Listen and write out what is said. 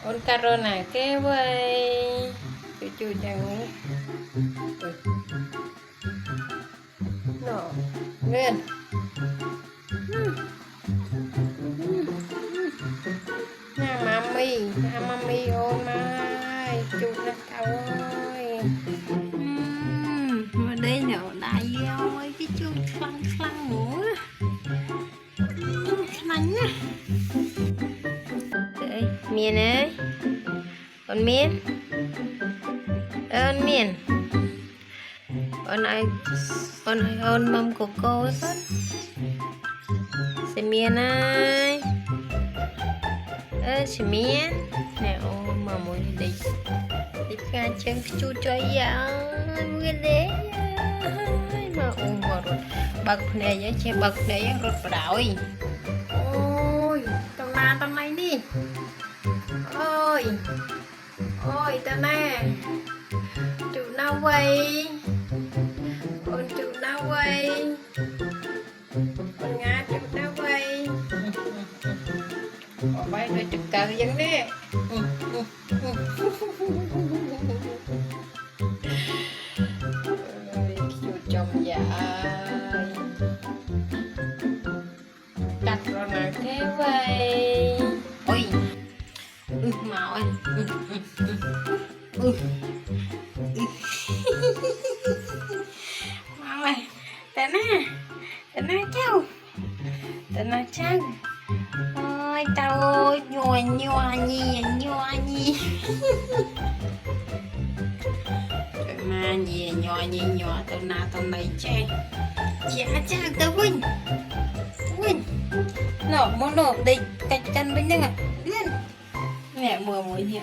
con caro này cái vậy chú chú chẳng nó nguyên nhà mami ôi mai chú nó cậu ơi mà đây nhỏ đại ơi cái chú khăn khăn nữa khăn nhá miền ơi con miền ơn miền con ai ơn mâm của cô ấy con sẽ miền ơi sẽ miền nè ôi mà muốn đi đi ra chân chú chơi vậy nguyên đấy mà ôm vào rồi bật này với che bật để rồi đảo ôi tao này đi ôi ôi tao nè chủ nào vậy con chủ nào vậy con ngã chủ nào vậy có bay rồi trực cờ dân đấy chú chồng dạ đặt rồi nào thế vậy ôi mạo ơi mạo ơi tên cháu ôi tao ơi nhòa nhi rồi mà gì nhòa tao này che cha tao quên nó muốn nổ đi cạch chân bên đây à lên mẹ mưa muối nhỉ